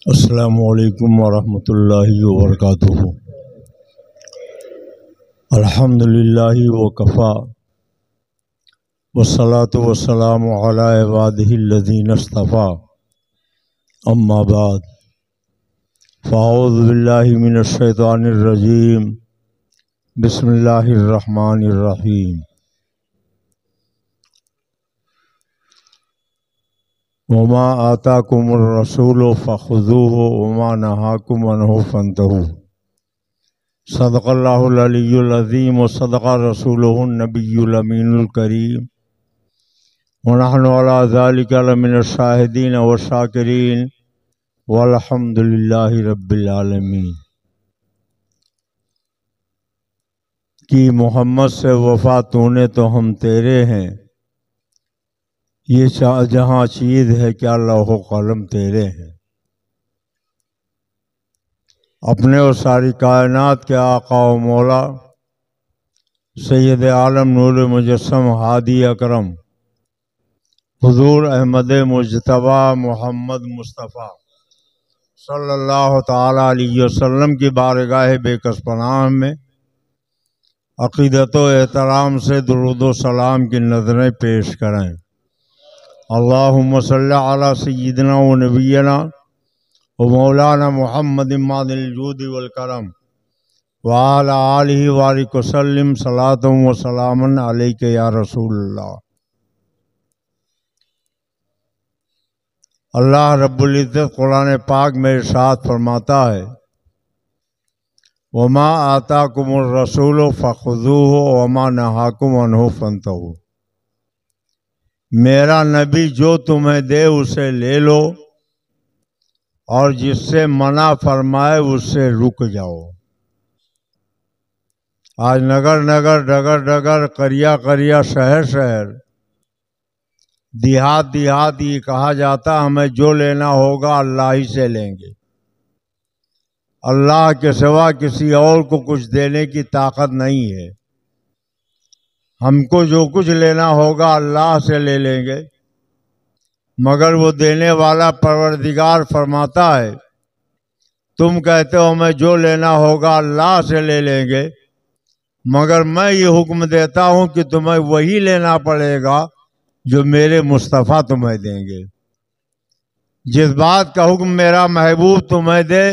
السلام علیکم ورحمۃ اللہ وبرکاتہ۔ الحمدللہ وکفیٰ والصلاة والسلام علی عبادہ الذین اصطفیٰ، اما بعد فاعوذ باللہ من الشیطان الرجیم، بسم اللہ الرحمن الرحیم۔ وما آتاکم الرسول فخذوہ وما نہاکم عنہ فانتہوا۔ صدق اللہ العلی العظیم وصدق رسولہ النبی الامین الکریم، ونحن علی ذلک لمن الشاہدین والشاکرین، والحمد للہ رب العالمین۔ کہ محمد سے وفا تو نے تو ہم تیرے ہیں، یہ جہاں چیز ہے کیا لوح و قلم تیرے ہیں۔ اپنے اور ساری کائنات کے آقا و مولا سید عالم نور مجسم ہادی اکرم حضور احمد مجتبیٰ محمد مصطفیٰ صلی اللہ تعالی علیہ وسلم کی بارگاہ بے کس پناہ میں عقیدت و احترام سے درود و سلام کی نظریں پیش کریں۔ اللہم صلی علی سیدنا و نبینا و مولانا محمد معدن الجود والکرم وعلی آلہ وآلہ وسلم صلاۃ و سلام علیک یا رسول اللہ۔ اللہ رب العزت قرآن پاک میں ارشاد فرماتا ہے، وما آتاکم الرسول فخذوہ وما نہاکم عنہ فانتہوا۔ میرا نبی جو تمہیں دے اسے لے لو، اور جس سے منع فرمائے اس سے رک جاؤ۔ آج نگر نگر، ڈگر ڈگر، قریہ قریہ، شہر شہر، دیہات دیہات یہ کہا جاتا ہمیں جو لینا ہوگا اللہ ہی سے لیں گے، اللہ کے سوا کسی اور کو کچھ دینے کی طاقت نہیں ہے، ہم کو جو کچھ لینا ہوگا اللہ سے لے لیں گے۔ مگر وہ دینے والا پروردگار فرماتا ہے، تم کہتے ہو ہمیں جو لینا ہوگا اللہ سے لے لیں گے، مگر میں یہ حکم دیتا ہوں کہ تمہیں وہی لینا پڑے گا جو میرے مصطفیٰ تمہیں دیں گے۔ جس بات کا حکم میرا محبوب تمہیں دے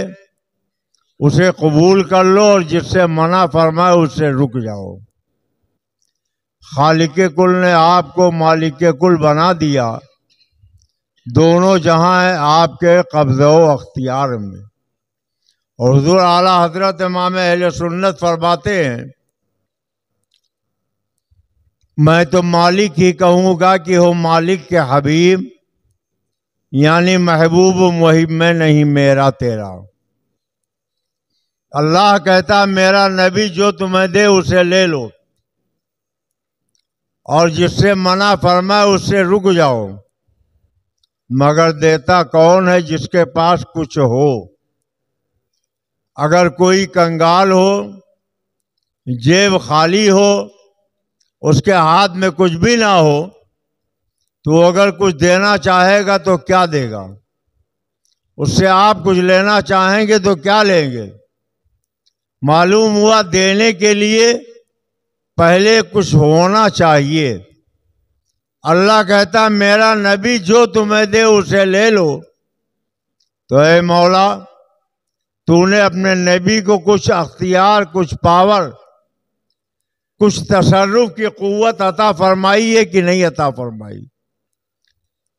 اسے قبول کر لو، اور جس سے منع فرمائے اس سے رک جاؤ۔ خالق کل نے آپ کو مالک کل بنا دیا، دونوں جہاں ہیں آپ کے قبضہ و اختیار میں۔ اور حضور اعلیٰ حضرت امام اہل سنت فرماتے ہیں، میں تو مالک ہی کہوں گا کہ ہو مالک کے حبیب، یعنی محبوب و محب میں نہیں میرا تیرا۔ اللہ کہتا میرا نبی جو تمہیں دے اسے لے لو، اور جس سے منع فرمائے اس سے رک جاؤ۔ مگر دیتا کون ہے جس کے پاس کچھ ہو؟ اگر کوئی کنگال ہو، جیب خالی ہو، اس کے ہاتھ میں کچھ بھی نہ ہو، تو اگر کچھ دینا چاہے گا تو کیا دے گا؟ اس سے آپ کچھ لینا چاہیں گے تو کیا لیں گے؟ معلوم ہوا دینے کے لیے پہلے کچھ ہونا چاہیے۔ اللہ کہتا میرا نبی جو تمہیں دے اسے لے لو، تو اے مولا تو نے اپنے نبی کو کچھ اختیار، کچھ پاور، کچھ تصرف کی قوت عطا فرمائی ہے کہ نہیں عطا فرمائی؟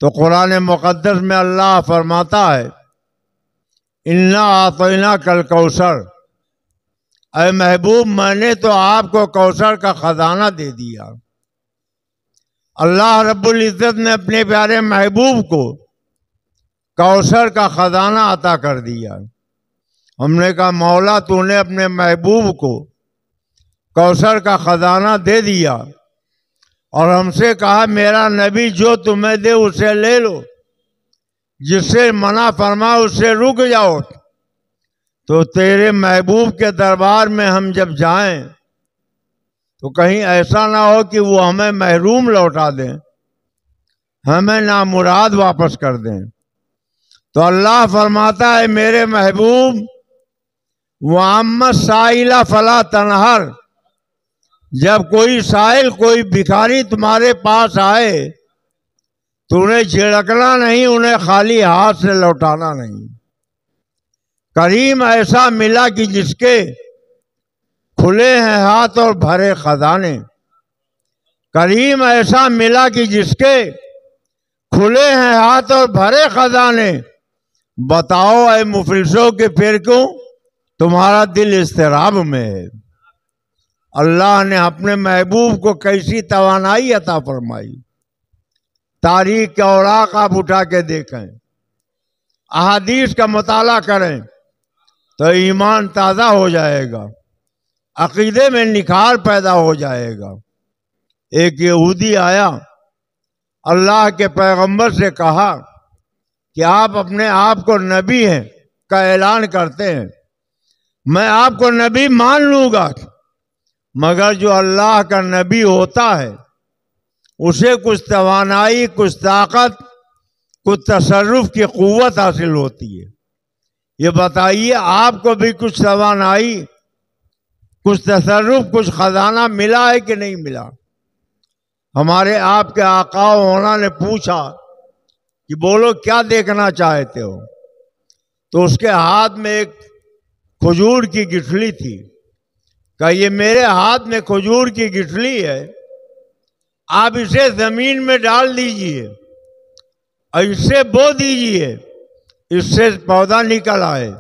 تو قرآن مقدس میں اللہ فرماتا ہے، انا اعطیناک الکوثر، اے محبوب میں نے تو آپ کو کوثر کا خزانہ دے دیا۔ اللہ رب العزت نے اپنے پیارے محبوب کو کوثر کا خزانہ عطا کر دیا۔ ہم نے کہا مولا تو نے اپنے محبوب کو کوثر کا خزانہ دے دیا، اور ہم سے کہا میرا نبی جو تمہیں دے اسے لے لو، جس سے منع فرما اس سے رک جاؤ۔ تو تیرے محبوب کے دربار میں ہم جب جائیں تو کہیں ایسا نہ ہو کہ وہ ہمیں محروم لوٹا دیں، ہمیں نامراد واپس کر دیں۔ تو اللہ فرماتا ہے میرے محبوب وَأَمَّا السَّائِلَ فَلَا تَنْهَرْ، جب کوئی سائل کوئی بھکاری تمہارے پاس آئے تو انہیں جھڑکنا نہیں، انہیں خالی ہاتھ سے لوٹانا نہیں۔ کریم ایسا ملا کہ جس کے کھلے ہیں ہاتھ اور بھرے خزانے، کریم ایسا ملا کہ جس کے کھلے ہیں ہاتھ اور بھرے خزانے، بتاؤ اے مفلسوں کہ پھر کیوں تمہارا دل اضطراب میں ہے۔ اللہ نے اپنے محبوب کو کیسی توانائی عطا فرمائی۔ تاریخ کے اوراق آپ اٹھا کے دیکھیں، احادیث کا مطالعہ کریں تو ایمان تازہ ہو جائے گا، عقیدے میں نکھار پیدا ہو جائے گا۔ ایک یہودی آیا، اللہ کے پیغمبر سے کہا کہ آپ اپنے آپ کو نبی ہیں کا اعلان کرتے ہیں، میں آپ کو نبی مان لوں گا، مگر جو اللہ کا نبی ہوتا ہے اسے کچھ توانائی، کچھ طاقت، کچھ تصرف کی قوت حاصل ہوتی ہے۔ یہ بتائیے آپ کو بھی کچھ توانائی، کچھ تصرف، کچھ خزانہ ملا ہے کہ نہیں ملا؟ ہمارے آپ کے آقا و مولا نے پوچھا کہ بولو کیا دیکھنا چاہتے ہو؟ تو اس کے ہاتھ میں ایک کھجور کی گٹھلی تھی، کہ یہ میرے ہاتھ میں کھجور کی گٹھلی ہے، آپ اسے زمین میں ڈال دیجئے اور اس سے بو دیجئے، اس سے پودا نکل آئے،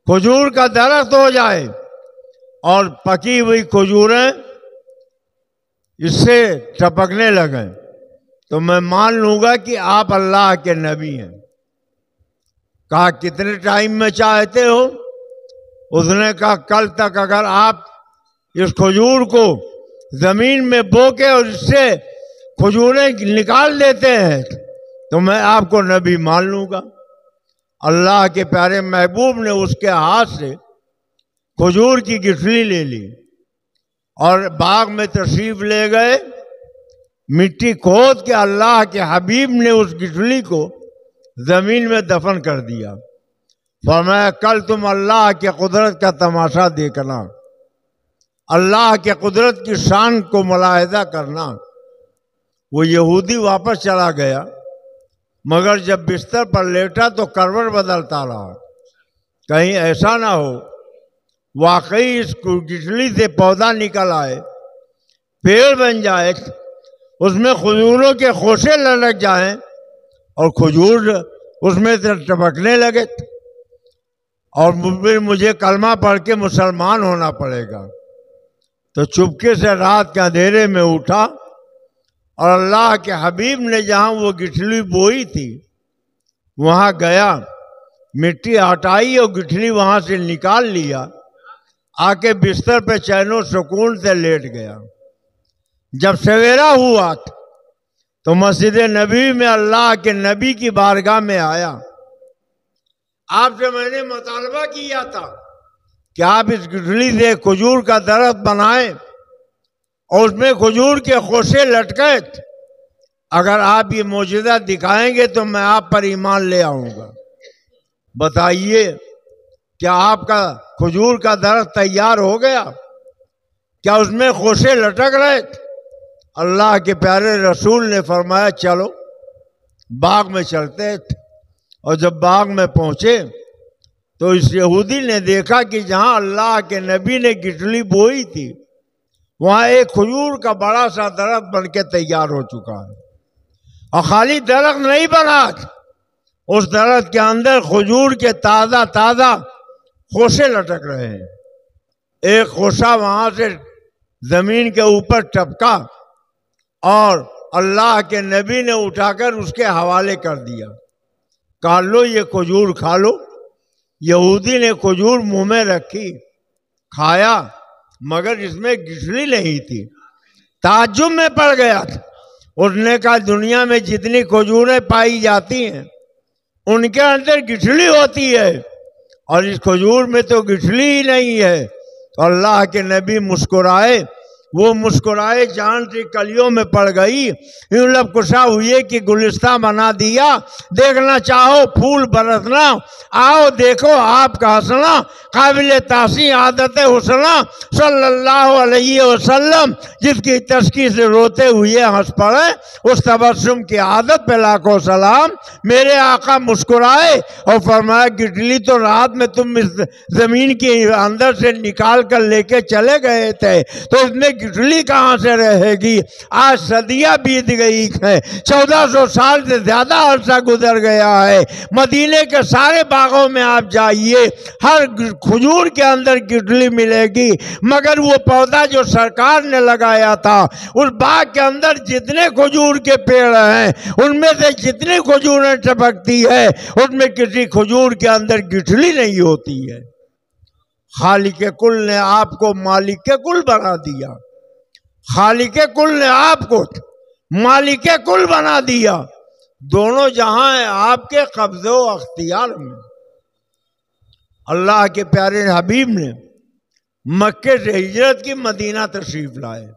کھجور کا درخت ہو جائے اور پکی ہوئی کھجوریں اس سے ٹپکنے لگیں، تو میں مان لوں گا کہ آپ اللہ کے نبی ہیں۔ کہا کتنے ٹائم میں چاہتے ہو؟ اس نے کہا کل تک اگر آپ اس کھجور کو زمین میں بو کے اور اس سے کھجوریں نکال دیتے ہیں تو میں آپ کو نبی مان لوں گا۔ اللہ کے پیارے محبوب نے اس کے ہاتھ سے کھجور کی گٹھلی لے لی اور باغ میں تشریف لے گئے، مٹی کھود کے اللہ کے حبیب نے اس گٹھلی کو زمین میں دفن کر دیا۔ فرمایا کل تم اللہ کے قدرت کا تماشا دیکھنا، اللہ کے قدرت کی شان کو ملاحظہ کرنا۔ وہ یہودی واپس چلا گیا، مگر جب بستر پر لیٹا تو کروٹ بدلتا رہا، کہیں ایسا نہ ہو واقعی اس گٹھلی سے پودا نکل آئے، پیڑ بن جائے، اس میں کھجوروں کے خوشے لٹک جائیں اور کھجور اس میں سے ٹپکنے لگے اور مجھے کلمہ پڑھ کے مسلمان ہونا پڑے گا۔ تو چپکے سے رات کے اندھیرے میں اٹھا اور اللہ کے حبیب نے جہاں وہ گٹھلی بوئی تھی وہاں گیا، مٹی ہٹائی اور گٹھلی وہاں سے نکال لیا، آ کے بستر پہ چین و سکون سے لیٹ گیا۔ جب سویرا ہوا تو مسجد نبی میں اللہ کے نبی کی بارگاہ میں آیا، آپ سے میں نے مطالبہ کیا تھا کہ آپ اس گٹھلی سے کھجور کا درخت بنائیں اور اس میں کھجور کے خوشے لٹکے، اگر آپ یہ معجزہ دکھائیں گے تو میں آپ پر ایمان لے آؤں گا۔ بتائیے کیا آپ کا کھجور کا درخت تیار ہو گیا؟ کیا اس میں خوشے لٹک رہے؟ اللہ کے پیارے رسول نے فرمایا چلو باغ میں چلتے، اور جب باغ میں پہنچے تو اس یہودی نے دیکھا کہ جہاں اللہ کے نبی نے گٹھلی بوئی تھی وہاں ایک کھجور کا بڑا سا درخت بن کے تیار ہو چکا ہے، اور خالی درخت نہیں بنا، اس درخت کے اندر کھجور کے تازہ تازہ خوشے لٹک رہے ہیں۔ ایک خوشہ وہاں سے زمین کے اوپر ٹپکا اور اللہ کے نبی نے اٹھا کر اس کے حوالے کر دیا، کہا لو یہ کھجور کھا لو۔ یہودی نے کھجور منہ میں رکھی، کھایا، مگر اس میں گٹھلی نہیں تھی، تعجب میں پڑ گیا۔ اس نے کہا دنیا میں جتنی کھجوریں پائی جاتی ہیں ان کے اندر گٹھلی ہوتی ہے اور اس کھجور میں تو گٹھلی ہی نہیں ہے۔ تو اللہ کے نبی مسکرائے، وہ مسکرائے جان سی کلیوں میں پڑ گئی، یوں لب کشا ہوئے کہ گلستہ بنا دیا، دیکھنا چاہو پھول برسنا، آؤ دیکھو آپ کا ہنسنا، قابل تحسین عادت حسنا صلی اللہ علیہ وسلم، جس کی تشکی سے روتے ہوئے ہنس پڑے، اس تبسم کی عادت پہ لاکھوں سلام۔ میرے آقا مسکرائے اور فرمایا گٹلی تو رات میں تم اس زمین کے اندر سے نکال کر لے کے چلے گئے تھے، تو اس میں گٹلی کہاں سے رہے گی؟ آج صدیاں بیت گئی ہیں، 1400 سال سے زیادہ عرصہ گزر گیا ہے۔ مدینے کے سارے باغوں میں آپ جائیے، ہر کھجور کے اندر گٹلی ملے گی، مگر وہ پودا جو سرکار نے لگایا تھا، اس باغ کے اندر جتنے کھجور کے پیڑ ہیں، ان میں سے جتنی کھجوریں ٹپکتی ہے، اس میں کسی کھجور کے اندر گٹھلی نہیں ہوتی ہے۔ خالق کل نے آپ کو مالک کل بنا دیا، خالق کل نے آپ کو مالک کل بنا دیا، دونوں جہاں ہیں آپ کے قبضے و اختیار میں۔ اللہ کے پیارے حبیب نے مکے سے ہجرت کی، مدینہ تشریف لائے،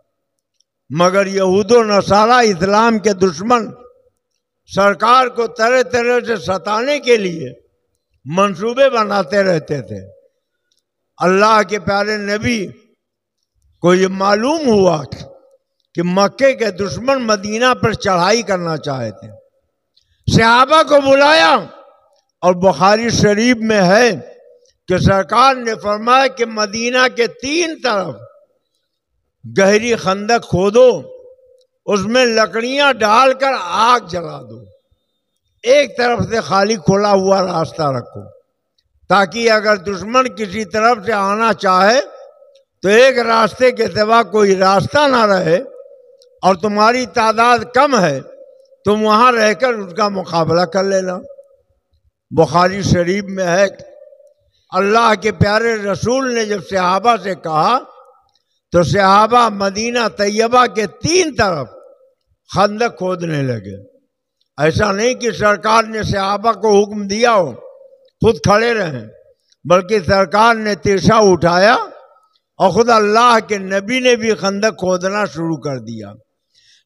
مگر یہود و نصارہ اسلام کے دشمن سرکار کو طرح طرح سے ستانے کے لیے منصوبے بناتے رہتے تھے۔ اللہ کے پیارے نبی کو یہ معلوم ہوا کہ مکے کے دشمن مدینہ پر چڑھائی کرنا چاہتے ہیں، صحابہ کو بلایا، اور بخاری شریف میں ہے کہ سرکار نے فرمایا کہ مدینہ کے 3 طرف گہری خندق کھودو، اس میں لکڑیاں ڈال کر آگ جلا دو، ایک طرف سے خالی کھلا ہوا راستہ رکھو، تاکہ اگر دشمن کسی طرف سے آنا چاہے تو ایک راستے کے سوا کوئی راستہ نہ رہے، اور تمہاری تعداد کم ہے تم وہاں رہ کر اس کا مقابلہ کر لینا۔ بخاری شریف میں ہے اللہ کے پیارے رسول نے جب صحابہ سے کہا تو صحابہ مدینہ طیبہ کے 3 طرف خندق کھودنے لگے۔ ایسا نہیں کہ سرکار نے صحابہ کو حکم دیا ہو خود کھڑے رہیں، بلکہ سرکار نے تیرچا اٹھایا اور خود اللہ کے نبی نے بھی خندق کھودنا شروع کر دیا۔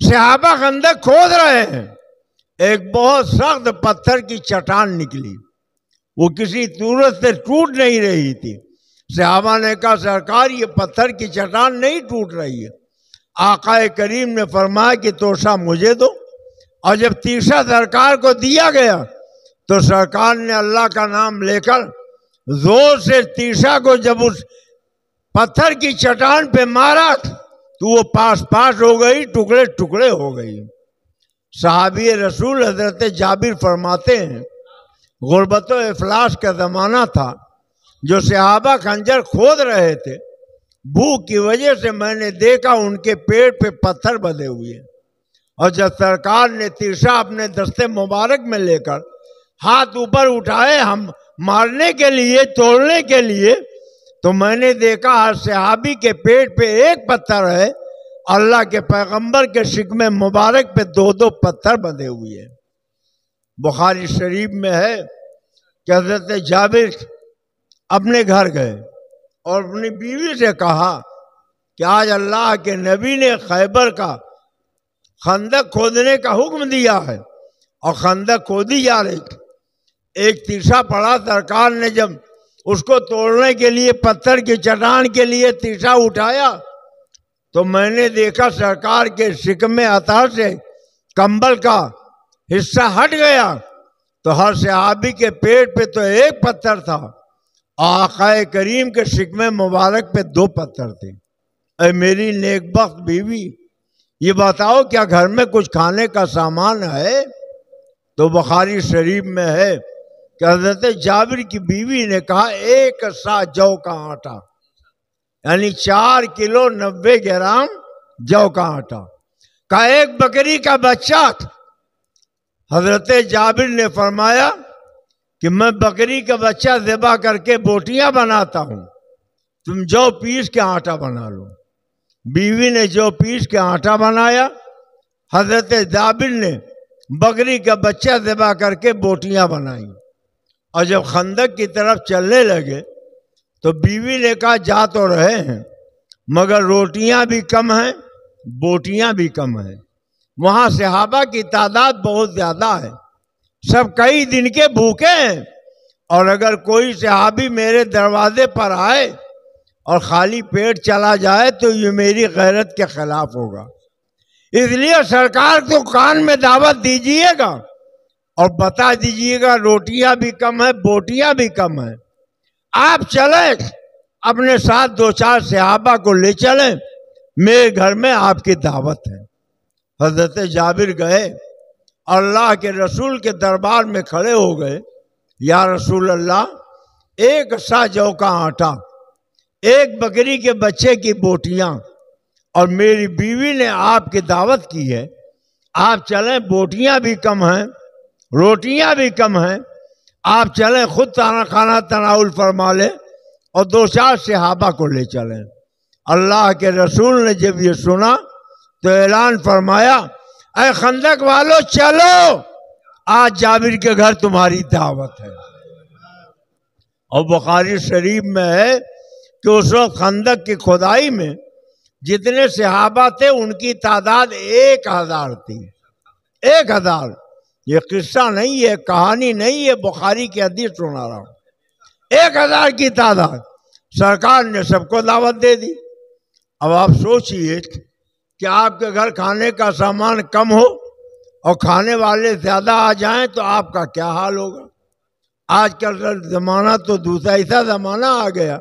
صحابہ خندق کھود رہے ہیں، ایک بہت سخت پتھر کی چٹان نکلی، وہ کسی صورت سے ٹوٹ نہیں رہی تھی۔ صحابہ نے کہا سرکار یہ پتھر کی چٹان نہیں ٹوٹ رہی ہے۔ آقا کریم نے فرمایا کہ توشہ مجھے دو، اور جب تیرچا سرکار کو دیا گیا تو سرکار نے اللہ کا نام لے کر زور سے تیرچا کو جب اس پتھر کی چٹان پہ مارا تو وہ پاس ہو گئی، ٹکڑے ٹکڑے ہو گئی۔ صحابی رسول حضرت جابر فرماتے ہیں غربت و افلاس کا زمانہ تھا، جو صحابہ خنجر کھود رہے تھے، بھوک کی وجہ سے میں نے دیکھا ان کے پیٹ پہ پتھر بندھے ہوئے، اور جب سرکار نے تیرچا اپنے دستے مبارک میں لے کر ہاتھ اوپر اٹھائے ہم مارنے کے لیے، توڑنے کے لیے، تو میں نے دیکھا ہر صحابی کے پیٹ پہ ایک پتھر ہے، اللہ کے پیغمبر کے شکم مبارک پہ 2 پتھر بندھے ہوئے ہیں۔ بخاری شریف میں ہے کہ حضرت جابر اپنے گھر گئے اور اپنی بیوی سے کہا کہ آج اللہ کے نبی نے خیبر کا خندق کھودنے کا حکم دیا ہے، اور خندق کھودی جا رہی تھی، ایک تیرچا پڑا، سرکار نے جب اس کو توڑنے کے لیے پتھر کی چٹان کے لیے تیرچا اٹھایا تو میں نے دیکھا سرکار کے شکم عطا سے کمبل کا حصہ ہٹ گیا، تو ہر صحابی کے پیٹ پہ تو ایک پتھر تھا، آقا کریم کے شکم مبارک پہ 2 پتھر تھے۔ اے میری نیک بخت بیوی، یہ بتاؤ کیا گھر میں کچھ کھانے کا سامان ہے؟ تو بخاری شریف میں ہے کہ حضرت جابر کی بیوی نے کہا 1 سا جو کا آٹا، یعنی 4 کلو 90 گرام جو کا آٹا، کا 1 بکری کا بچہ۔ حضرت جابر نے فرمایا کہ میں بکری کا بچہ ذبح کر کے بوٹیاں بناتا ہوں، تم جو پیس کے آٹا بنا لو۔ بیوی نے جو پیس کے آٹا بنایا، حضرت جابر نے بکری کا بچہ ذبح کر کے بوٹیاں بنائیں، اور جب خندق کی طرف چلنے لگے تو بیوی نے کہا جا تو رہے ہیں مگر روٹیاں بھی کم ہیں، بوٹیاں بھی کم ہیں۔ وہاں صحابہ کی تعداد بہت زیادہ ہے، سب کئی دن کے بھوکے ہیں، اور اگر کوئی صحابی میرے دروازے پر آئے اور خالی پیٹ چلا جائے تو یہ میری غیرت کے خلاف ہوگا۔ اس لیے سرکار کو کان میں دعوت دیجیے گا اور بتا دیجیے گا روٹیاں بھی کم ہیں، بوٹیاں بھی کم ہیں۔ آپ چلیں، اپنے ساتھ 2-4 صحابہ کو لے چلیں، میرے گھر میں آپ کی دعوت ہے۔ حضرت جابر گئے، اللہ کے رسول کے دربار میں کھڑے ہو گئے۔ یا رسول اللہ، 1 سا جو کا آٹا، 1 بکری کے بچے کی بوٹیاں، اور میری بیوی نے آپ کی دعوت کی ہے، آپ چلیں، بوٹیاں بھی کم ہیں، روٹیاں بھی کم ہیں، آپ چلیں، خود کھانا تناول فرما لیں اور 2-4 صحابہ کو لے چلیں۔ اللہ کے رسول نے جب یہ سنا تو اعلان فرمایا، اے خندق والو چلو، آج جابر کے گھر تمہاری دعوت ہے۔ اور بخاری شریف میں ہے کہ اس وقت خندق کی کھدائی میں جتنے صحابہ تھے ان کی تعداد 1000 تھی۔ 1000، یہ قصہ نہیں ہے، کہانی نہیں ہے، بخاری کی حدیث سنا رہا ہوں۔ 1000 کی تعداد، سرکار نے سب کو دعوت دے دی۔ اب آپ سوچئے کہ آپ کے گھر کھانے کا سامان کم ہو اور کھانے والے زیادہ آ جائیں تو آپ کا کیا حال ہوگا۔ آج کل کا زمانہ تو دوسرا ایسا زمانہ آ گیا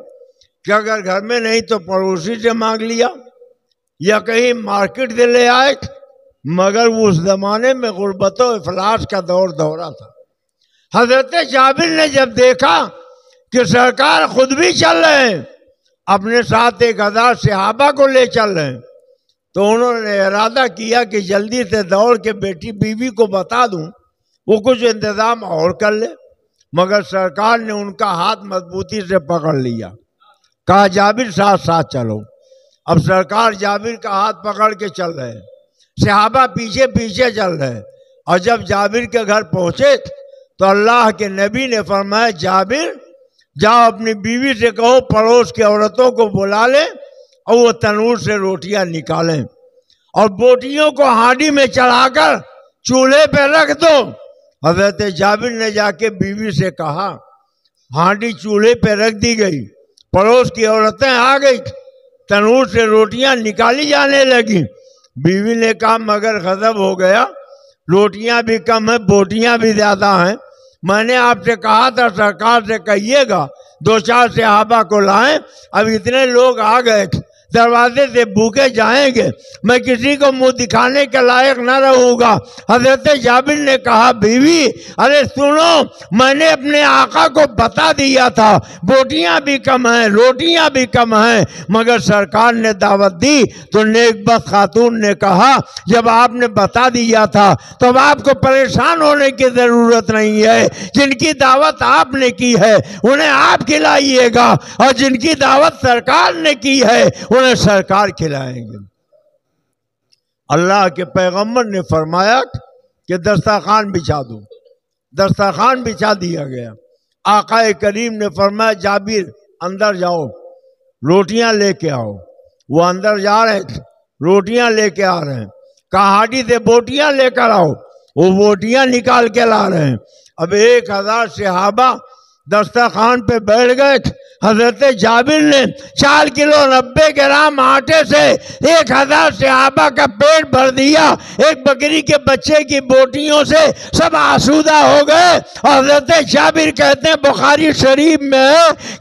کہ اگر گھر میں نہیں تو پڑوسی سے مانگ لیا یا کہیں مارکیٹ سے لے آئے، مگر وہ اس زمانے میں غربت و افلاس کا دورہ تھا۔ حضرت جابر نے جب دیکھا کہ سرکار خود بھی چل رہے ہیں، اپنے ساتھ 1000 صحابہ کو لے چل رہے ہیں، تو انہوں نے ارادہ کیا کہ جلدی سے دوڑ کے بیوی کو بتا دوں، وہ کچھ انتظام اور کر لے۔ مگر سرکار نے ان کا ہاتھ مضبوطی سے پکڑ لیا، کہا جابر ساتھ ساتھ چلو۔ اب سرکار جابر کا ہاتھ پکڑ کے چل رہے ہیں، صحابہ پیچھے پیچھے چل رہے ہیں، اور جب جابر کے گھر پہنچے تو اللہ کے نبی نے فرمایا، جابر جاؤ اپنی بیوی سے کہو پڑوس کی عورتوں کو بلا لیں اور وہ تنور سے روٹیاں نکالیں اور بوٹیوں کو ہانڈی میں چڑھا کر چولہے پہ رکھ دو۔ حضرت جابر نے جا کے بیوی سے کہا، ہانڈی چولہے پہ رکھ دی گئی، پڑوس کی عورتیں آ گئی، تنور سے روٹیاں نکالی جانے لگی۔ بیوی نے کہا، مگر غضب ہو گیا، روٹیاں بھی کم ہیں، بوٹیاں بھی زیادہ ہیں۔ میں نے آپ سے کہا تھا سرکار سے کہیے گا 2-4 صحابہ کو لائیں، اب اتنے لوگ آ گئے، دروازے سے بھوکے جائیں گے، میں کسی کو منہ دکھانے کے لائق نہ رہوں گا۔ حضرت جابر نے کہا، بیوی ارے سنو، میں نے اپنے آقا کو بتا دیا تھا بوٹیاں بھی کم ہیں، روٹیاں بھی کم ہیں، مگر سرکار نے دعوت دی تو نیک بخت خاتون نے کہا، جب آپ نے بتا دیا تھا تو اب آپ کو پریشان ہونے کی ضرورت نہیں ہے، جن کی دعوت آپ نے کی ہے انہیں آپ کھلائیے گا، اور جن کی دعوت سرکار نے کی ہے انہیں سرکار کھلائیں گے۔ اللہ کے پیغمبر نے فرمایا کہ دسترخوان بچھا دو، دسترخوان بچھا دیا گیا۔ آقا کریم نے فرمایا، جابر اندر جاؤ، روٹیاں لے کے آؤ۔ وہ اندر جا رہے تھے، روٹیاں لے کے آ رہے ہیں، کہا ہانڈی سے بوٹیاں لے کر آؤ، وہ بوٹیاں نکال کے لا رہے ہیں۔ اب 1000 صحابہ دسترخوان پہ بیٹھ گئے۔ حضرت جابر نے 4 کلو 90 گرام آٹے سے 1000 صحابہ کا پیٹ بھر دیا، 1 بکری کے بچے کی بوٹیوں سے سب آسودہ ہو گئے۔ حضرت جابر کہتے ہیں بخاری شریف میں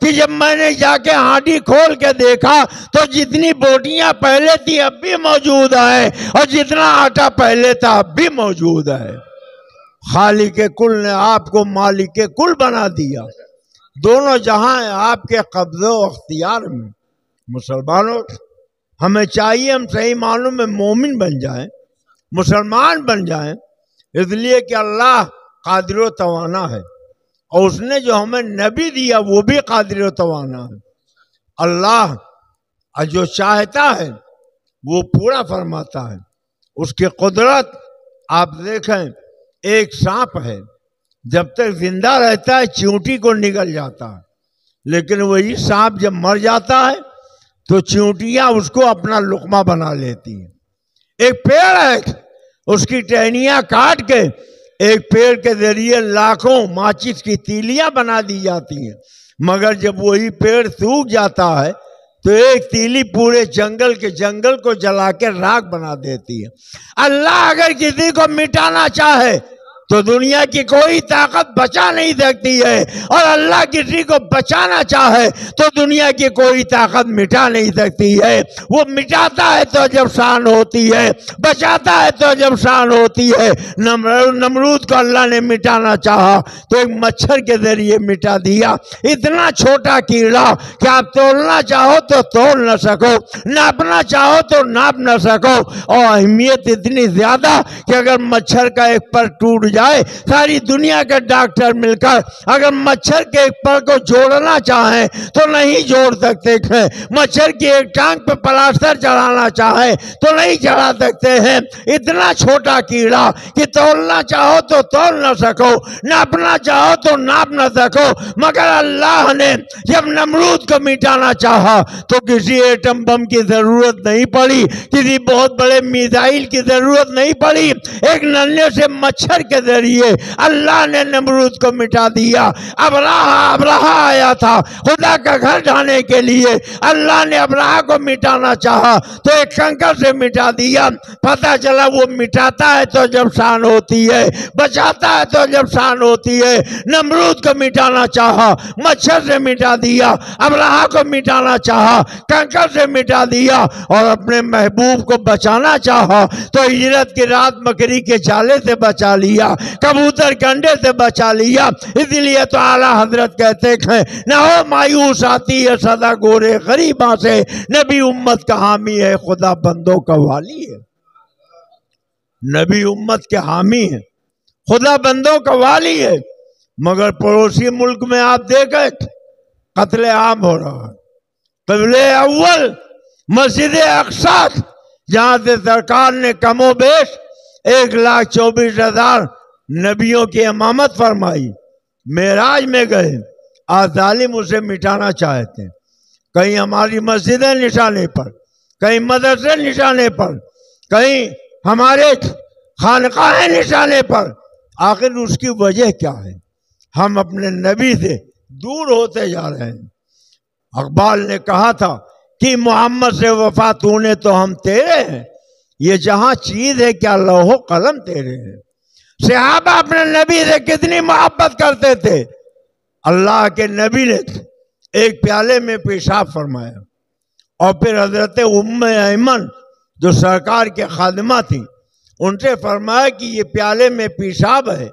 کہ جب میں نے جا کے ہانڈی کھول کے دیکھا تو جتنی بوٹیاں پہلے تھی اب بھی موجود ہیں، اور جتنا آٹا پہلے تھا اب بھی موجود ہے۔ خالق کل نے آپ کو مالک کل بنا دیا، دونوں جہاں ہیں آپ کے قبضے و اختیار میں۔ مسلمانوں، ہمیں چاہیے ہم صحیح معنوں میں مومن بن جائیں، مسلمان بن جائیں، اس لیے کہ اللہ قادر و توانا ہے، اور اس نے جو ہمیں نبی دیا وہ بھی قادر و توانا ہے۔ اللہ جو چاہتا ہے وہ پورا فرماتا ہے، اس کی قدرت آپ دیکھیں، ایک سانپ ہے، جب تک زندہ رہتا ہے چیونٹی کو نگل جاتا ہے، لیکن وہی سانپ جب مر جاتا ہے تو چیونٹیاں اس کو اپنا لقمہ بنا لیتی ہیں. ایک پیڑ ہے، اس کی ٹہنیاں کاٹ کے ایک پیڑ کے ذریعے لاکھوں ماچس کی تیلیاں بنا دی جاتی ہیں، مگر جب وہی پیڑ سوکھ جاتا ہے تو ایک تیلی پورے جنگل کو جلا کے راکھ بنا دیتی ہے. اللہ اگر کسی کو مٹانا چاہے تو دنیا کی کوئی طاقت بچا نہیں سکتی ہے، اور اللہ کسی کو بچانا چاہے تو دنیا کی کوئی طاقت مٹا نہیں سکتی ہے. وہ مٹاتا ہے تو جب شان ہوتی ہے، بچاتا ہے تو جب شان ہوتی ہے. نمرود کو اللہ نے مٹانا چاہا تو ایک مچھر کے ذریعے مٹا دیا. اتنا چھوٹا کیڑا کہ آپ تولنا چاہو تو تول نہ سکو، ناپنا چاہو تو ناپ نہ سکو، اور اہمیت اتنی زیادہ کہ اگر مچھر کا ایک پر ٹوٹ جائے، ساری دنیا کے ڈاکٹر مل کر اگر مچھر کے ایک پر کو جوڑنا چاہیں تو نہیں جوڑ سکتے ہیں. مچھر کی ایک ٹانگ پہ پلاسٹر چڑھانا چاہیں تو نہیں چڑھا سکتے ہیں. اتنا چھوٹا کیڑا کہ تولنا چاہو تو تول نہ سکو، ناپنا چاہو تو ناپ نہ سکو. مگر اللہ نے جب نمرود کو مٹانا چاہا تو کسی ایٹم بم کی ضرورت نہیں پڑی، کسی بہت بڑے میزائل کی ضرورت نہیں پڑی. ایک ننھے سے مچھر کے ذریعے اللہ نے نمرود کو مٹا دیا. ابراہا آیا تھا خدا کا گھر ڈھانے کے لیے. اللہ نے ابراہا کو مٹانا چاہا تو ایک کنکر سے مٹا دیا. پتہ چلا وہ مٹاتا ہے تو جب شان ہوتی ہے، بچاتا ہے تو جب شان ہوتی ہے. نمرود کو مٹانا چاہا مچھر سے مٹا دیا، ابراہا کو مٹانا چاہا کنکر سے مٹا دیا، اور اپنے محبوب کو بچانا چاہا تو ہجرت کی رات مکری کے جالے سے بچا لیا، کبوتر کے انڈے سے بچا لیا. اس لیے تو اعلیٰ حضرت کہتے ہیں نہ ہو مایوس آتی ہے صدا گورے غریباں سے، نبی امت کا حامی ہے خدا بندوں کا والی ہے. نبی امت کے حامی ہے، خدا بندوں کا والی ہے. مگر پڑوسی ملک میں آپ دیکھیں قتل عام ہو رہا ہے. قبلہ اول مسجد اقصی جہاں سے سرکار نے کم و بیش 1,24,000 نبیوں کی امامت فرمائی، معراج میں گئے. آج ظالم اسے مٹانا چاہتے ہیں. کہیں ہماری مسجدیں نشانے پر، کہیں مدرسے نشانے پر، کہیں ہمارے خانقاہیں نشانے پر. آخر اس کی وجہ کیا ہے؟ ہم اپنے نبی سے دور ہوتے جا رہے ہیں. اقبال نے کہا تھا کہ محمد سے وفا تو نے تو ہم تیرے ہیں، یہ جہاں چیز ہے کیا لوح و قلم تیرے ہیں. صحابہ اپنے نبی سے کتنی محبت کرتے تھے. اللہ کے نبی نے ایک پیالے میں پیشاب فرمایا، اور پھر حضرت ام ایمن جو سرکار کے خادمہ تھی ان سے فرمایا کہ یہ پیالے میں پیشاب ہے،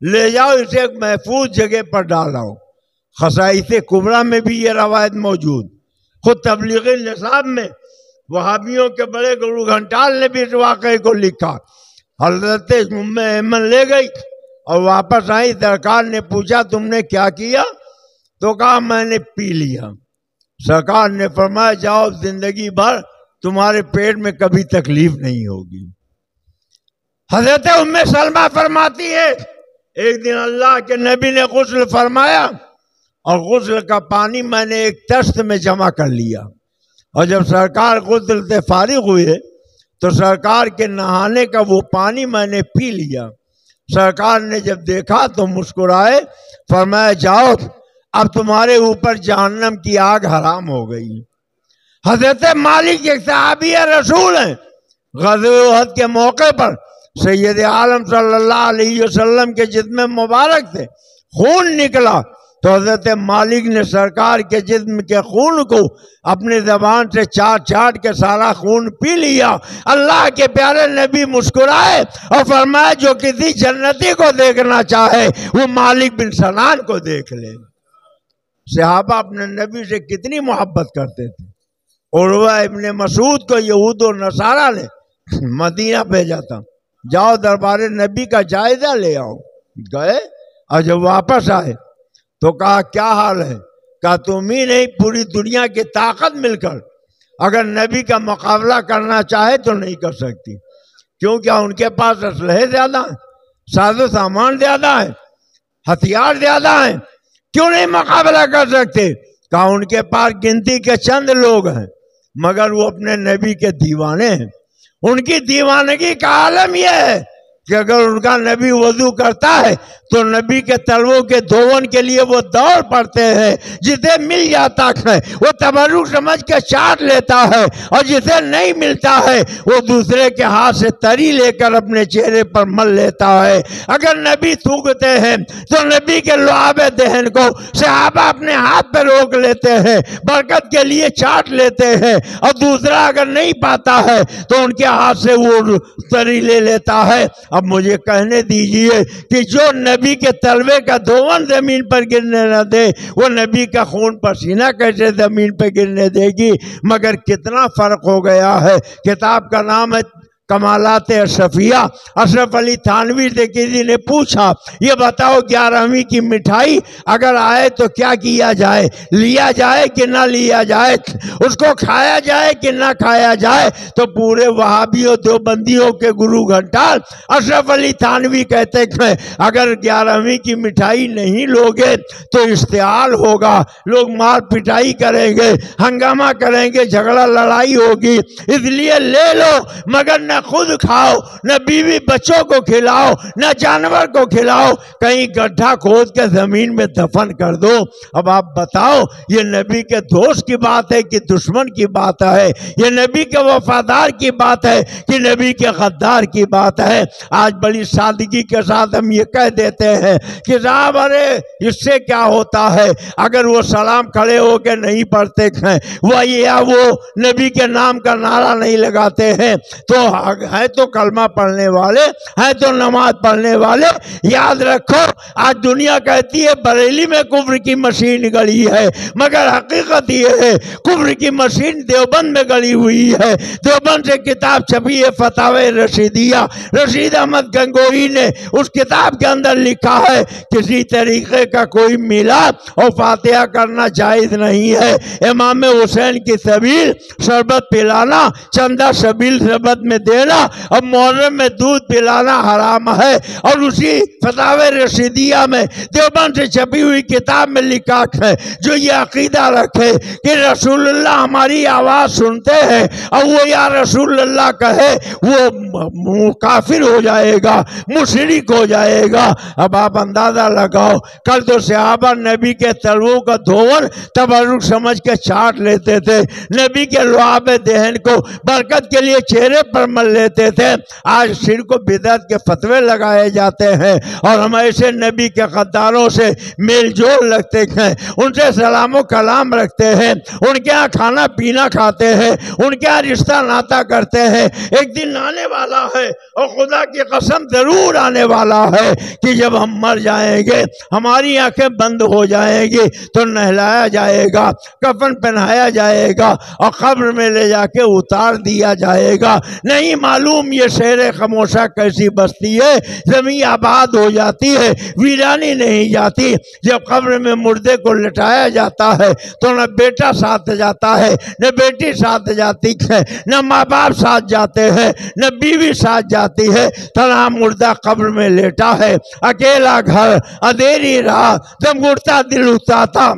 لے جاؤ اسے ایک محفوظ جگہ پر ڈالاؤ. خصائص کبریٰ میں بھی یہ روایت موجود. خود تبلیغ نصاب میں وہابیوں کے بڑے گرو گھنٹال نے بھی اس واقعے کو لکھا. حضرت ام ایمن لے گئی اور واپس آئی. سرکار نے پوچھا تم نے کیا کیا؟ تو کہا میں نے پی لیا. سرکار نے فرمایا جاؤ زندگی بھر تمہارے پیٹ میں کبھی تکلیف نہیں ہوگی. حضرت ام سلمہ فرماتی ہے ایک دن اللہ کے نبی نے غسل فرمایا اور غسل کا پانی میں نے ایک تشت میں جمع کر لیا، اور جب سرکار غسل سے فارغ ہوئے تو سرکار کے نہانے کا وہ پانی میں نے پی لیا. سرکار نے جب دیکھا تو مسکرائے، فرمایا جاؤ اب تمہارے اوپر جہنم کی آگ حرام ہو گئی. حضرت مالک ایک صحابی رسول ہیں. غزوہ احد کے موقع پر سید عالم صلی اللہ علیہ وسلم کے جسم مبارک سے خون نکلا تو حضرت مالک نے سرکار کے جسم کے خون کو اپنی زبان سے چاٹ چاٹ کے سارا خون پی لیا. اللہ کے پیارے نبی مسکرائے اور فرمایا جو کسی جنتی کو دیکھنا چاہے وہ مالک بن سنان کو دیکھ لے. صحابہ اپنے نبی سے کتنی محبت کرتے تھے. عروہ ابن مسعود کو یہود و نصارہ نے مدینہ بھیجا تھا، جاؤ دربار نبی کا جائزہ لے آؤ. گئے اور جب واپس آئے تو کہا کیا حال ہے؟ کہا تم ہی نہیں پوری دنیا کی طاقت مل کر اگر نبی کا مقابلہ کرنا چاہے تو نہیں کر سکتی. کیونکہ ان کے پاس اسلحے زیادہ ہیں، ساز و سامان زیادہ ہے، ہتھیار زیادہ ہیں، کیوں نہیں مقابلہ کر سکتے؟ کہا ان کے پاس گنتی کے چند لوگ ہیں مگر وہ اپنے نبی کے دیوانے ہیں. ان کی دیوانگی کا عالم یہ ہے کہ اگر ان کا نبی وضو کرتا ہے تو نبی کے تلووں کے دھون کے لیے وہ دوڑ پڑتے ہیں. جسے مل جاتا ہے وہ تبرک سمجھ کے چاٹ لیتا ہے، اور جسے نہیں ملتا ہے وہ دوسرے کے ہاتھ سے تری لے کر اپنے چہرے پر مل لیتا ہے. اگر نبی تھوکتے ہیں تو نبی کے لعاب دہن کو صحابہ اپنے ہاتھ پہ روک لیتے ہیں، برکت کے لیے چاٹ لیتے ہیں، اور دوسرا اگر نہیں پاتا ہے تو ان کے ہاتھ سے وہ تری لے لیتا ہے. اب مجھے کہنے دیجئے کہ جو نبی کے تلوے کا دھون زمین پر گرنے نہ دے وہ نبی کا خون پسینہ کیسے زمین پہ گرنے دے گی؟ مگر کتنا فرق ہو گیا ہے. کتاب کا نام ہے کمالات اشرفیہ. اشرف علی تھانوی سے کسی نے پوچھا یہ بتاؤ 11ویں کی مٹھائی اگر آئے تو کیا کیا جائے، لیا جائے کہ نہ لیا جائے، اس کو کھایا جائے کہ نہ کھایا جائے؟ تو پورے وہابیوں دیوبندیوں کے گرو گھنٹال اشرف علی تھانوی کہتے ہیں اگر 11ویں کی مٹھائی نہیں لوگے تو اشتعال ہوگا، لوگ مار پٹائی کریں گے، ہنگامہ کریں گے، جھگڑا لڑائی ہوگی، اس لیے لے لو مگر نہ خود کھاؤ، نہ بیوی بچوں کو کھلاؤ، نہ جانور کو کھلاؤ، کہیں گڈھا کھود کے زمین میں دفن کر دو. اب آپ بتاؤ یہ نبی کے دوست کی بات ہے کہ دشمن کی بات ہے؟ یہ نبی کے وفادار کی بات ہے کہ نبی کے غدار کی بات ہے؟ آج بڑی سادگی کے ساتھ ہم یہ کہہ دیتے ہیں کہ صاحب ارے اس سے کیا ہوتا ہے اگر وہ سلام کھڑے ہو کے نہیں پڑھتے ہیں وہ نبی کے نام کا نعرہ نہیں لگاتے ہیں تو ہے تو کلمہ پڑھنے والے، ہے تو نماز پڑھنے والے. یاد رکھو آج دنیا کہتی ہے بریلی میں کفر کی مشین گڑی ہے، مگر حقیقت یہ ہے کفر کی مشین دیوبند میں گڑی ہوئی ہے. دیوبند سے کتاب چھپی ہے فتاوی رشیدیہ، رشید احمد گنگوہی نے اس کتاب کے اندر لکھا ہے کسی طریقے کا کوئی میلاد اور فاتحہ کرنا جائز نہیں ہے. امام حسین کی سبیل شربت پلانا، چندہ سبیل شربت میں دینا اور محرم میں دودھ پلانا حرام ہے. اور اسی فتاوی رشیدیہ میں دیوبند سے چھپی ہوئی کتاب میں لکھا ہے جو یہ عقیدہ رکھے کہ رسول اللہ ہماری آواز سنتے ہیں اور وہ یا رسول اللہ کہے وہ کافر ہو جائے گا، مشرک ہو جائے گا. اب آپ اندازہ لگاؤ کل تو صحابہ نبی کے تلووں کا دھون تبرک سمجھ کے چاٹ لیتے تھے، نبی کے لعاب دہن کو برکت کے لیے چہرے پر مل لیتے تھے. آج شرک و بدعت کے فتوے لگائے جاتے ہیں اور ہم ایسے نبی کے غداروں سے میل جول رکھتے ہیں، ان سے سلام و کلام رکھتے ہیں، ان کے ہاں کھانا پینا کھاتے ہیں، ان کے ہاں رشتہ ناتا کرتے ہیں. ایک دن آنے والا ہے اور خدا کی قسم ضرور آنے والا ہے کہ جب ہم مر جائیں گے ہماری آنکھیں بند ہو جائیں گی تو نہلایا جائے گا، کفن پہنایا جائے گا اور قبر میں لے جا کے اتار دیا جائے گا. نہیں معلوم یہ شہر خاموشہ کیسی بستی ہے، زمین آباد ہو جاتی ہے، ویرانی نہیں جاتی. جب قبر میں مردے کو لٹایا جاتا ہے تو نہ بیٹا ساتھ جاتا ہے، نہ بیٹی ساتھ جاتی ہے، نہ ماں باپ ساتھ جاتے ہیں، نہ بیوی ساتھ جاتی ہے. تنہا مردہ قبر میں لیٹا ہے، اکیلا گھر، اندھیری رات، دم گھٹتا دل اٹھتا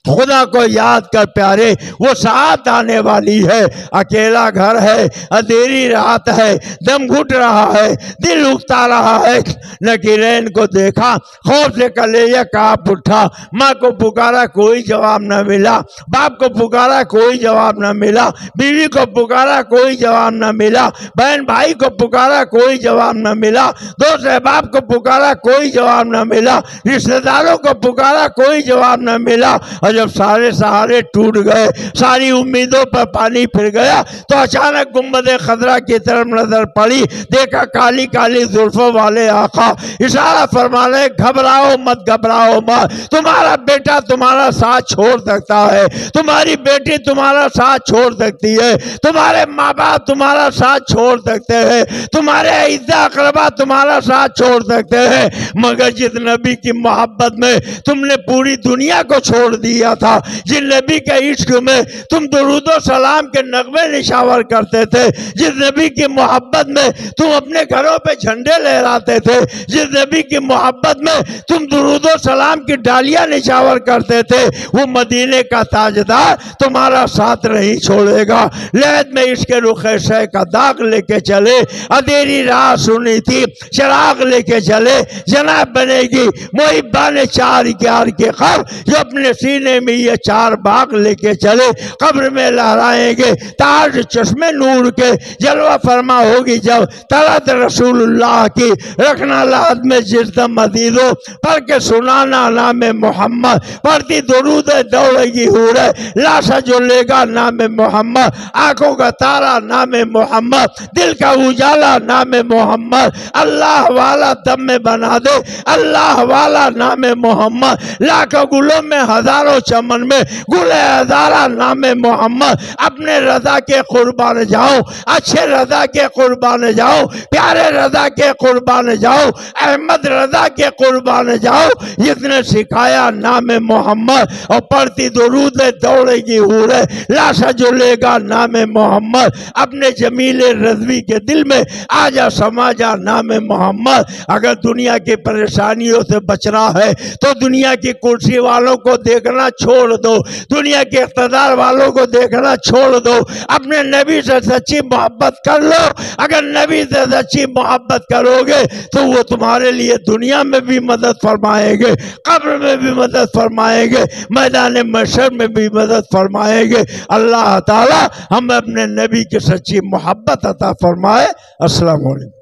خدا کو یاد کر پیارے وہ ساتھ آنے والی ہے. اکیلا گھر ہے، اندھیری رات ہے، دم گھٹ رہا ہے، دل اکتا رہا ہے. نکیرین کو دیکھا، خوف سے کلیجہ کانپ اٹھا. ماں کو پکارا کوئی جواب نہ ملا، باپ کو پکارا کوئی جواب نہ ملا، بیوی کو پکارا کوئی جواب نہ ملا، بہن بھائی کو پکارا کوئی جواب نہ ملا، دوست احباب کو پکارا کوئی جواب نہ ملا، رشتہ داروں کو پکارا کوئی جواب نہ ملا. جب سارے سہارے ٹوٹ گئے، ساری امیدوں پر پانی پھر گیا تو اچانک گنبد خضرا کی طرف نظر پڑی. دیکھا کالی کالی زلفوں والے آقا اشارہ فرمانے گھبراؤ مت، گھبراؤ مت، تمہارا بیٹا تمہارا ساتھ چھوڑ سکتا ہے، تمہاری بیٹی تمہارا ساتھ چھوڑ سکتی ہے، تمہارے ماں باپ تمہارا ساتھ چھوڑ سکتے ہیں، تمہارے اعزا اقربا تمہارا ساتھ چھوڑ سکتے ہیں، مگر جس نبی کی محبت میں تم نے پوری دنیا کو چھوڑ دیا دیا تھا، جن نبی کے عشق میں تم درود و سلام کے نغمے نشاور کرتے تھے، جس نبی کی محبت میں تم اپنے گھروں پہ جھنڈے لہراتے تھے، جس نبی کی محبت میں تم درود و سلام کی ڈالیاں نشاور کرتے تھے، وہ مدینے کا تاجدار تمہارا ساتھ نہیں چھوڑے گا۔ لہد میں عشق رخ شہ کا داغ لے کے چلے، اندھیری راہ سنی تھی چراغ لے کے چلے، جناب بنے گی محبان چار یار کے خب جو اپنے سینے میں یہ چار باغ لے کے چلے، قبر میں لہرائیں گے تاج چشمے نور کے، جلوہ فرما ہوگی جب طلعت رسول اللہ کی، رکھنا لحد میں جس دم عزیزو پڑھ کے سنانا نام محمد، پڑھتی درود دوڑے گی حور، لاشا جو لے گا نام محمد، آنکھوں کا تارا نام محمد، دل کا اجالا نام محمد، اللہ والا دم میں بنا دے اللہ والا نام محمد، لاکھوں گلوں میں ہزاروں چمن میں گل ہزارہ نام محمد، اپنے رضا کے قربان جاؤ، اچھے رضا کے قربان جاؤ، پیارے رضا کے قربان جاؤ، احمد رضا کے قربان جاؤ، جس نے سکھایا نام محمد، اور پڑھتی درود دوڑے گی حور، لاشا جو لے گا نام محمد، اپنے جمیل رضوی کے دل میں آجا سما جا نام محمد۔ اگر دنیا کی پریشانیوں سے بچنا ہے تو دنیا کی کرسی والوں کو دیکھنا چھوڑ دو، دنیا کے اقتدار والوں کو دیکھنا چھوڑ دو، اپنے نبی سے سچی محبت کر لو۔ اگر نبی سے سچی محبت کرو گے تو وہ تمہارے لیے دنیا میں بھی مدد فرمائیں گے، قبر میں بھی مدد فرمائیں گے، میدان محشر میں بھی مدد فرمائیں گے۔ اللہ تعالی ہم اپنے نبی کی سچی محبت عطا فرمائے۔ السلام علیکم۔